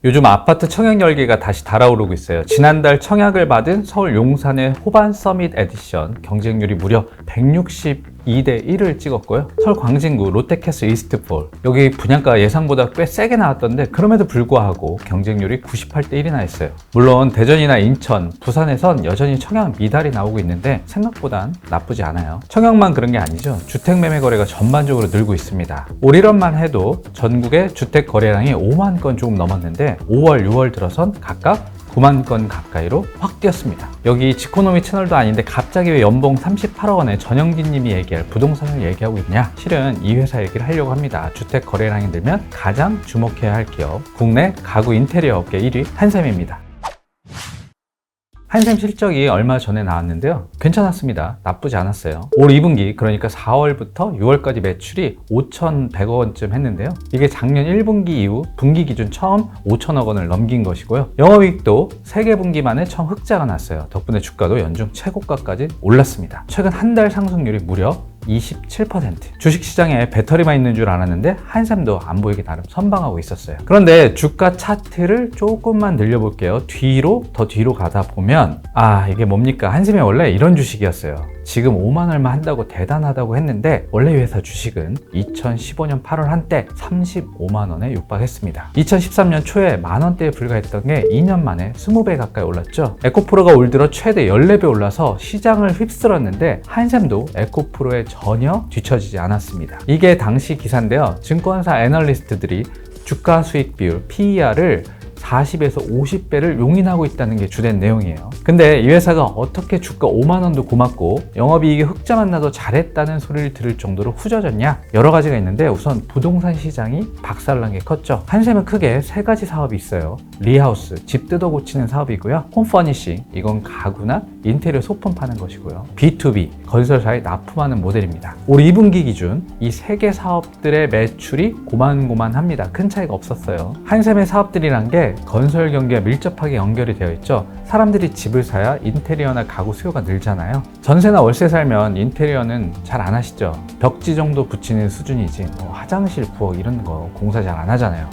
요즘 아파트 청약 열기가 다시 달아오르고 있어요. 지난달 청약을 받은 서울 용산의 호반 서밋 에디션 경쟁률이 무려 162대 1을 찍었고요. 서울 광진구 롯데캐슬 이스트폴 여기 분양가가 예상보다 꽤 세게 나왔던데 그럼에도 불구하고 경쟁률이 98대 1이나 했어요. 물론 대전이나 인천, 부산에선 여전히 청약 미달이 나오고 있는데 생각보단 나쁘지 않아요. 청약만 그런 게 아니죠. 주택 매매 거래가 전반적으로 늘고 있습니다. 올 1월만 해도 전국의 주택 거래량이 5만 건 조금 넘었는데 5월, 6월 들어선 각각 9만 건 가까이로 확 뛰었습니다. 여기 지코노미 채널도 아닌데 갑자기 왜 연봉 38억 원에 전영진 님이 얘기할 부동산을 얘기하고 있냐? 실은 이 회사 얘기를 하려고 합니다. 주택 거래량이 늘면 가장 주목해야 할 기업, 국내 가구 인테리어 업계 1위 한샘입니다. 한샘 실적이 얼마 전에 나왔는데요. 괜찮았습니다. 나쁘지 않았어요. 올 2분기 그러니까 4월부터 6월까지 매출이 5,100억 원쯤 했는데요. 이게 작년 1분기 이후 분기 기준 처음 5천억 원을 넘긴 것이고요. 영업이익도 3개 분기 만에 처음 흑자가 났어요. 덕분에 주가도 연중 최고가까지 올랐습니다. 최근 한 달 상승률이 무려 27%. 주식시장에 배터리만 있는 줄 알았는데 한샘도 안 보이게 나름 선방하고 있었어요. 그런데 주가 차트를 조금만 늘려볼게요. 더 뒤로 가다 보면 이게 뭡니까? 한샘이 원래 이런 주식이었어요. 지금 5만 얼마 한다고 대단하다고 했는데 원래 이 회사 주식은 2015년 8월 한때 35만 원에 육박했습니다. 2013년 초에 만 원대에 불과했던 게 2년 만에 20배 가까이 올랐죠. 에코프로가 올 들어 최대 14배 올라서 시장을 휩쓸었는데 한샘도 에코프로에 전혀 뒤처지지 않았습니다. 이게 당시 기사인데요. 증권사 애널리스트들이 주가 수익 비율 PER을 40에서 50배를 용인하고 있다는 게 주된 내용이에요. 근데 이 회사가 어떻게 주가 5만 원도 고맙고 영업이익이 흑자만 나도 잘했다는 소리를 들을 정도로 후져졌냐? 여러 가지가 있는데 우선 부동산 시장이 박살난 게 컸죠. 한샘은 크게 3가지 사업이 있어요. 리하우스, 집 뜯어 고치는 사업이고요. 홈퍼니싱, 이건 가구나 인테리어 소품 파는 것이고요. B2B, 건설사에 납품하는 모델입니다. 올 2분기 기준 이 3개 사업들의 매출이 고만고만합니다. 큰 차이가 없었어요. 한샘의 사업들이란 게 건설 경기와 밀접하게 연결이 되어 있죠. 사람들이 집을 사야 인테리어나 가구 수요가 늘잖아요. 전세나 월세 살면 인테리어는 잘 안 하시죠. 벽지 정도 붙이는 수준이지 화장실, 부엌 이런 거 공사 잘 안 하잖아요.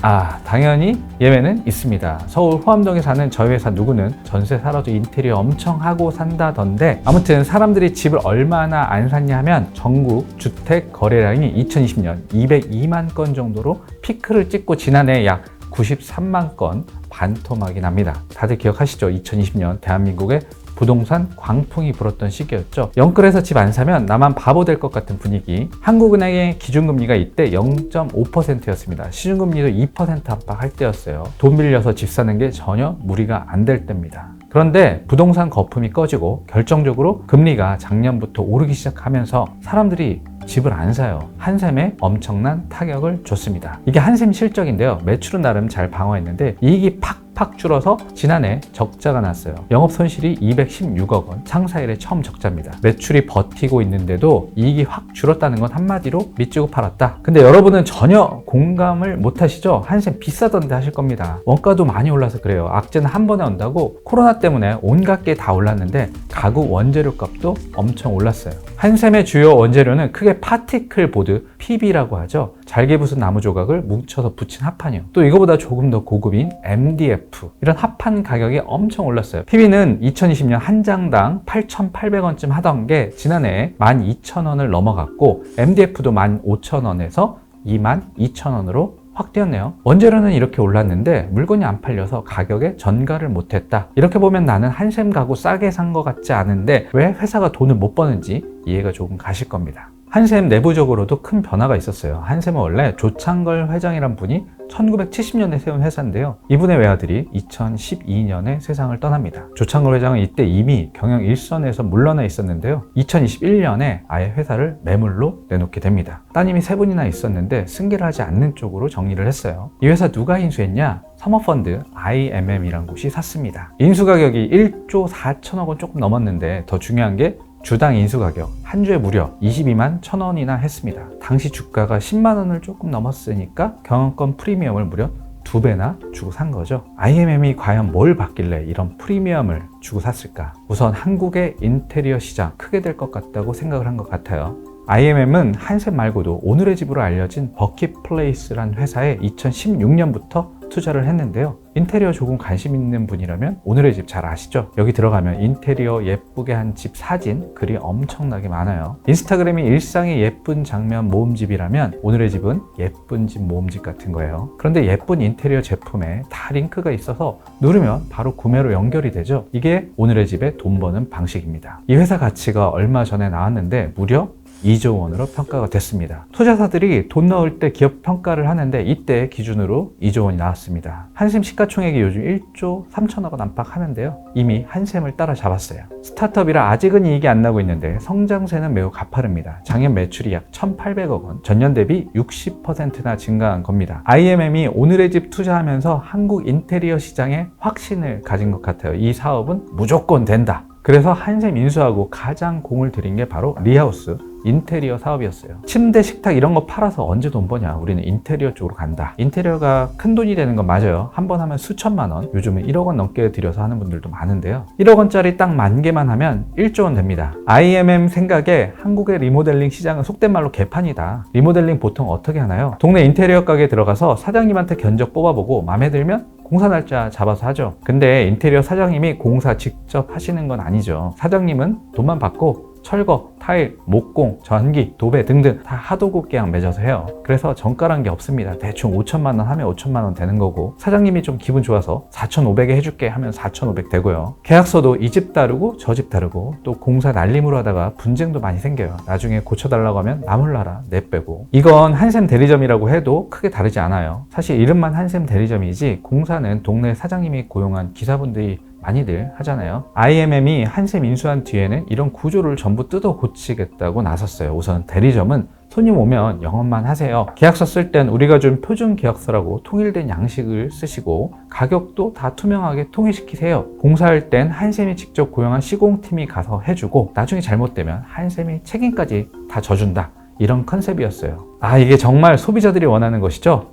당연히 예외는 있습니다. 서울 호암동에 사는 저희 회사 누구는 전세 살아도 인테리어 엄청 하고 산다던데 아무튼 사람들이 집을 얼마나 안 샀냐 하면 전국 주택 거래량이 2020년 202만 건 정도로 피크를 찍고 지난해 약 93만 건 반토막이 납니다. 다들 기억하시죠? 2020년 대한민국의 부동산 광풍이 불었던 시기였죠. 영끌에서 집 안 사면 나만 바보 될 것 같은 분위기. 한국은행의 기준금리가 이때 0.5%였습니다. 시중금리도 2% 압박할 때였어요. 돈 빌려서 집 사는 게 전혀 무리가 안 될 때입니다. 그런데 부동산 거품이 꺼지고 결정적으로 금리가 작년부터 오르기 시작하면서 사람들이 집을 안 사요. 한샘에 엄청난 타격을 줬습니다. 이게 한샘 실적인데요. 매출은 나름 잘 방어했는데 이익이 팍팍 줄어서 지난해 적자가 났어요. 영업 손실이 216억 원, 창사 이래 처음 적자입니다. 매출이 버티고 있는데도 이익이 확 줄었다는 건 한마디로 밑지고 팔았다. 근데 여러분은 전혀 공감을 못 하시죠? 한샘 비싸던데 하실 겁니다. 원가도 많이 올라서 그래요. 악재는 한 번에 온다고 코로나 때문에 온갖 게 다 올랐는데 가구 원재료 값도 엄청 올랐어요. 한샘의 주요 원재료는 크게 파티클 보드, PB라고 하죠. 잘게 부순 나무 조각을 뭉쳐서 붙인 합판이요. 또 이거보다 조금 더 고급인 MDF, 이런 합판 가격이 엄청 올랐어요. PB는 2020년 한 장당 8,800원쯤 하던 게 지난해 12,000원을 넘어갔고 MDF도 15,000원에서 22,000원으로 확 뛰었네요. 원재료는 이렇게 올랐는데 물건이 안 팔려서 가격에 전가를 못했다. 이렇게 보면 나는 한샘 가구 싸게 산 것 같지 않은데 왜 회사가 돈을 못 버는지 이해가 조금 가실 겁니다. 한샘 내부적으로도 큰 변화가 있었어요. 한샘은 원래 조창걸 회장이란 분이 1970년에 세운 회사인데요. 이분의 외아들이 2012년에 세상을 떠납니다. 조창걸 회장은 이때 이미 경영 일선에서 물러나 있었는데요. 2021년에 아예 회사를 매물로 내놓게 됩니다. 따님이 3분이나 있었는데 승계를 하지 않는 쪽으로 정리를 했어요. 이 회사 누가 인수했냐? 사모펀드 IMM이라는 곳이 샀습니다. 인수 가격이 1조 4천억 원 조금 넘었는데 더 중요한 게 주당 인수 가격 한 주에 무려 22만 1,000원이나 했습니다. 당시 주가가 10만 원을 조금 넘었으니까 경영권 프리미엄을 무려 2배나 주고 산 거죠. IMM이 과연 뭘 받길래 이런 프리미엄을 주고 샀을까? 우선 한국의 인테리어 시장 크게 될 것 같다고 생각을 한 것 같아요. IMM은 한샘 말고도 오늘의 집으로 알려진 버킷플레이스란 회사에 2016년부터 투자를 했는데요. 인테리어 조금 관심 있는 분이라면 오늘의 집 잘 아시죠? 여기 들어가면 인테리어 예쁘게 한 집 사진, 글이 엄청나게 많아요. 인스타그램이 일상의 예쁜 장면 모음집이라면 오늘의 집은 예쁜 집 모음집 같은 거예요. 그런데 예쁜 인테리어 제품에 다 링크가 있어서 누르면 바로 구매로 연결이 되죠. 이게 오늘의 집의 돈 버는 방식입니다. 이 회사 가치가 얼마 전에 나왔는데 무려 2조 원으로 평가가 됐습니다. 투자사들이 돈 넣을 때 기업 평가를 하는데 이때 기준으로 2조 원이 나왔습니다. 한샘 시가총액이 요즘 1조 3천억 원 안팎 하는데요. 이미 한샘을 따라잡았어요. 스타트업이라 아직은 이익이 안 나고 있는데 성장세는 매우 가파릅니다. 작년 매출이 약 1,800억 원, 전년 대비 60%나 증가한 겁니다. IMM이 오늘의 집 투자하면서 한국 인테리어 시장에 확신을 가진 것 같아요. 이 사업은 무조건 된다. 그래서 한샘 인수하고 가장 공을 들인 게 바로 리하우스 인테리어 사업이었어요. 침대, 식탁 이런 거 팔아서 언제 돈 버냐? 우리는 인테리어 쪽으로 간다. 인테리어가 큰 돈이 되는 건 맞아요. 한 번 하면 수천만 원, 요즘은 1억 원 넘게 들여서 하는 분들도 많은데요. 1억 원짜리 딱 10,000개만 하면 1조 원 됩니다. IMM 생각에 한국의 리모델링 시장은 속된 말로 개판이다. 리모델링 보통 어떻게 하나요? 동네 인테리어 가게 들어가서 사장님한테 견적 뽑아보고 마음에 들면 공사 날짜 잡아서 하죠. 근데 인테리어 사장님이 공사 직접 하시는 건 아니죠. 사장님은 돈만 받고 철거, 타일, 목공, 전기, 도배 등등 다 하도급 계약 맺어서 해요. 그래서 정가란 게 없습니다. 대충 5천만 원 하면 5천만 원 되는 거고 사장님이 좀 기분 좋아서 4,500에 해줄게 하면 4,500 되고요. 계약서도 이 집 다르고 저 집 다르고 또 공사 날림으로 하다가 분쟁도 많이 생겨요. 나중에 고쳐달라고 하면 나몰라라 내빼고. 이건 한샘 대리점이라고 해도 크게 다르지 않아요. 사실 이름만 한샘 대리점이지 공사는 동네 사장님이 고용한 기사분들이 많이들 하잖아요. IMM이 한샘 인수한 뒤에는 이런 구조를 전부 뜯어 고치겠다고 나섰어요. 우선 대리점은 손님 오면 영업만 하세요. 계약서 쓸 땐 우리가 준 표준 계약서라고 통일된 양식을 쓰시고 가격도 다 투명하게 통일시키세요. 공사할 땐 한샘이 직접 고용한 시공팀이 가서 해주고 나중에 잘못되면 한샘이 책임까지 다 져준다. 이런 컨셉이었어요. 이게 정말 소비자들이 원하는 것이죠?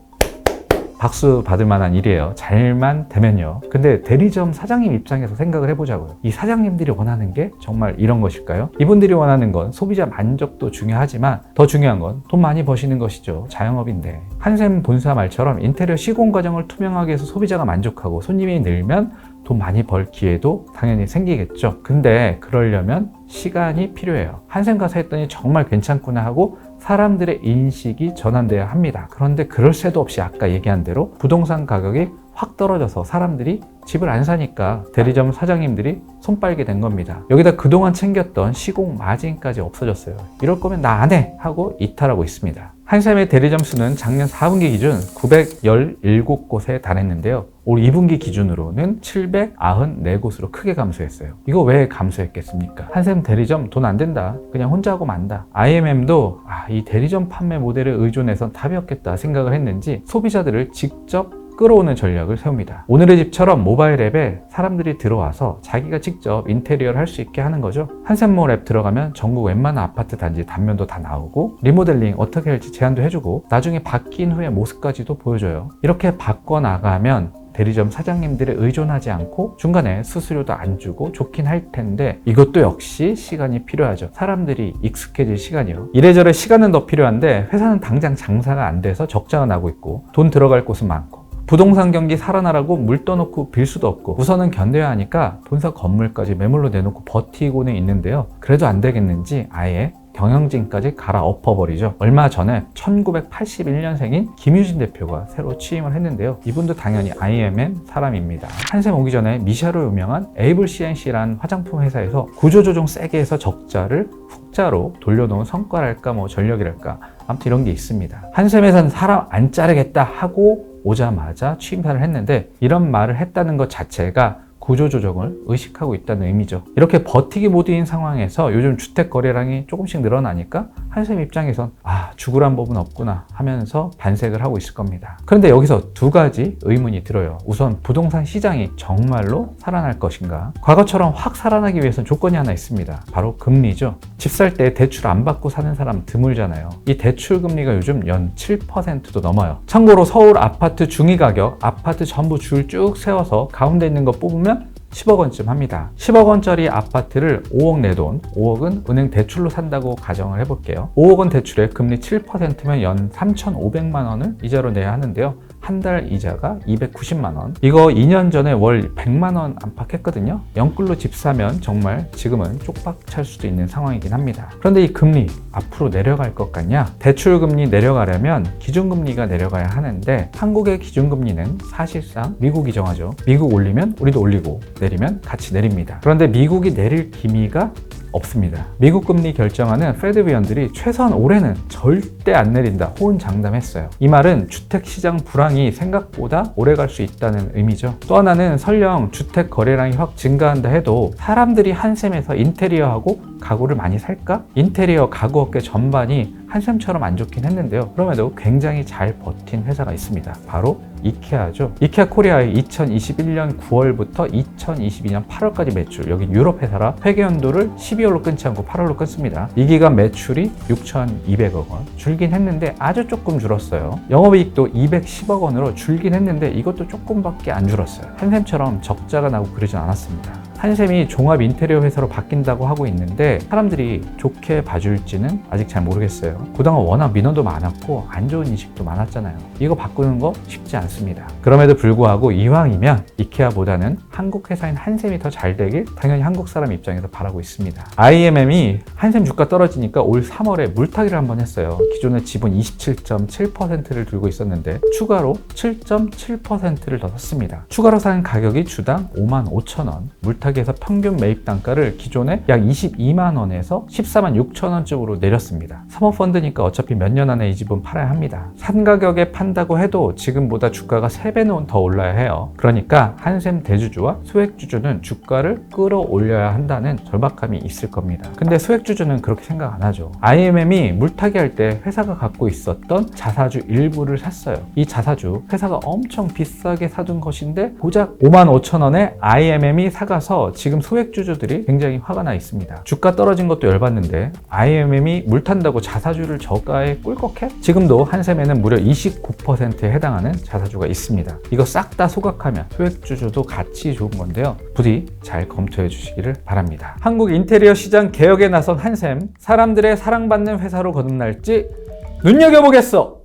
박수 받을 만한 일이에요. 잘만 되면요. 근데 대리점 사장님 입장에서 생각을 해보자고요. 이 사장님들이 원하는 게 정말 이런 것일까요? 이분들이 원하는 건 소비자 만족도 중요하지만 더 중요한 건 돈 많이 버시는 것이죠. 자영업인데. 한샘 본사 말처럼 인테리어 시공 과정을 투명하게 해서 소비자가 만족하고 손님이 늘면 돈 많이 벌 기회도 당연히 생기겠죠. 근데 그러려면 시간이 필요해요. 한샘 가서 했더니 정말 괜찮구나 하고 사람들의 인식이 전환돼야 합니다. 그런데 그럴 새도 없이 아까 얘기한 대로 부동산 가격이 확 떨어져서 사람들이 집을 안 사니까 대리점 사장님들이 손 빨게 된 겁니다. 여기다 그동안 챙겼던 시공 마진까지 없어졌어요. 이럴 거면 나 안 해! 하고 이탈하고 있습니다. 한샘의 대리점 수는 작년 4분기 기준 917곳에 달했는데요. 올 2분기 기준으로는 794곳으로 크게 감소했어요. 이거 왜 감소했겠습니까? 한샘 대리점 돈 안 된다. 그냥 혼자 하고 만다. IMM도 이 대리점 판매 모델에 의존해선 답이 없겠다 생각을 했는지 소비자들을 직접 끌어오는 전략을 세웁니다. 오늘의 집처럼 모바일 앱에 사람들이 들어와서 자기가 직접 인테리어를 할 수 있게 하는 거죠. 한샘몰 앱 들어가면 전국 웬만한 아파트 단지 단면도 다 나오고 리모델링 어떻게 할지 제안도 해주고 나중에 바뀐 후의 모습까지도 보여줘요. 이렇게 바꿔나가면 대리점 사장님들에 의존하지 않고 중간에 수수료도 안 주고 좋긴 할 텐데 이것도 역시 시간이 필요하죠. 사람들이 익숙해질 시간이요. 이래저래 시간은 더 필요한데 회사는 당장 장사가 안 돼서 적자가 나고 있고 돈 들어갈 곳은 많고 부동산 경기 살아나라고 물 떠놓고 빌 수도 없고 우선은 견뎌야 하니까 본사 건물까지 매물로 내놓고 버티고는 있는데요. 그래도 안 되겠는지 아예 경영진까지 갈아엎어버리죠. 얼마 전에 1981년생인 김유진 대표가 새로 취임을 했는데요. 이분도 당연히 IMM 사람입니다. 한샘 오기 전에 미샤로 유명한 에이블 CNC라는 화장품 회사에서 구조조정 세게 해서 적자를 흑자로 돌려놓은 성과랄까 전력이랄까 아무튼 이런 게 있습니다. 한샘에선 사람 안 자르겠다 하고 오자마자 취임사를 했는데 이런 말을 했다는 것 자체가 구조조정을 의식하고 있다는 의미죠. 이렇게 버티기 모드인 상황에서 요즘 주택 거래량이 조금씩 늘어나니까 한샘 입장에선 죽으란 법은 없구나 하면서 반색을 하고 있을 겁니다. 그런데 여기서 두 가지 의문이 들어요. 우선 부동산 시장이 정말로 살아날 것인가? 과거처럼 확 살아나기 위해서는 조건이 하나 있습니다. 바로 금리죠. 집 살 때 대출 안 받고 사는 사람 드물잖아요. 이 대출 금리가 요즘 연 7%도 넘어요. 참고로 서울 아파트 중위 가격, 아파트 전부 줄 쭉 세워서 가운데 있는 거 뽑으면 10억 원쯤 합니다. 10억 원짜리 아파트를 5억 내돈, 5억은 은행 대출로 산다고 가정을 해볼게요. 5억 원 대출에 금리 7%면 연 3,500만 원을 이자로 내야 하는데요. 한 달 이자가 290만 원. 이거 2년 전에 월 100만 원 안팎했거든요. 영끌로 집 사면 정말 지금은 쪽박 찰 수도 있는 상황이긴 합니다. 그런데 이 금리 앞으로 내려갈 것 같냐? 대출 금리 내려가려면 기준금리가 내려가야 하는데 한국의 기준금리는 사실상 미국이 정하죠. 미국 올리면 우리도 올리고 내리면 같이 내립니다. 그런데 미국이 내릴 기미가 없습니다. 미국 금리 결정하는 페드 위원들이 최소한 올해는 절대 안 내린다 호언장담했어요. 이 말은 주택시장 불황이 생각보다 오래 갈 수 있다는 의미죠. 또 하나는 설령 주택 거래량이 확 증가한다 해도 사람들이 한샘에서 인테리어하고 가구를 많이 살까? 인테리어 가구 업계 전반이 한샘처럼 안 좋긴 했는데요. 그럼에도 굉장히 잘 버틴 회사가 있습니다. 바로 이케아죠. 이케아 코리아의 2021년 9월부터 2022년 8월까지 매출, 여기 유럽 회사라 회계연도를 12월로 끊지 않고 8월로 끊습니다. 이 기간 매출이 6,200억 원 줄긴 했는데 아주 조금 줄었어요. 영업이익도 210억 원으로 줄긴 했는데 이것도 조금밖에 안 줄었어요. 한샘처럼 적자가 나고 그러진 않았습니다. 한샘이 종합 인테리어 회사로 바뀐다고 하고 있는데 사람들이 좋게 봐줄지는 아직 잘 모르겠어요. 그동안 워낙 민원도 많았고 안 좋은 인식도 많았잖아요. 이거 바꾸는 거 쉽지 않습니다. 그럼에도 불구하고 이왕이면 이케아보다는 한국 회사인 한샘이 더 잘 되길 당연히 한국 사람 입장에서 바라고 있습니다. IMM이 한샘 주가 떨어지니까 올 3월에 물타기를 한번 했어요. 기존의 지분 27.7%를 들고 있었는데 추가로 7.7%를 더 샀습니다. 추가로 산 가격이 주당 55,000원, 물타기에서 평균 매입 단가를 기존에 약 22만 원에서 14만 6천 원쯤으로 내렸습니다. 사모펀드니까 어차피 몇 년 안에 이 집은 팔아야 합니다. 산 가격에 판다고 해도 지금보다 주가가 3배는 더 올라야 해요. 그러니까 한샘 대주주와 소액주주는 주가를 끌어올려야 한다는 절박함이 있을 겁니다. 근데 소액주주는 그렇게 생각 안 하죠. IMM이 물타기 할 때 회사가 갖고 있었던 자사주 일부를 샀어요. 이 자사주 회사가 엄청 비싸게 사둔 것인데 고작 5만 5천 원에 IMM이 사가서 지금 소액주주들이 굉장히 화가 나 있습니다. 주가 떨어진 것도 열받는데 IMM이 물 탄다고 자사주를 저가에 꿀꺽해? 지금도 한샘에는 무려 29%에 해당하는 자사주가 있습니다. 이거 싹 다 소각하면 소액주주도 같이 좋은 건데요. 부디 잘 검토해 주시기를 바랍니다. 한국 인테리어 시장 개혁에 나선 한샘, 사람들의 사랑받는 회사로 거듭날지 눈여겨보겠어!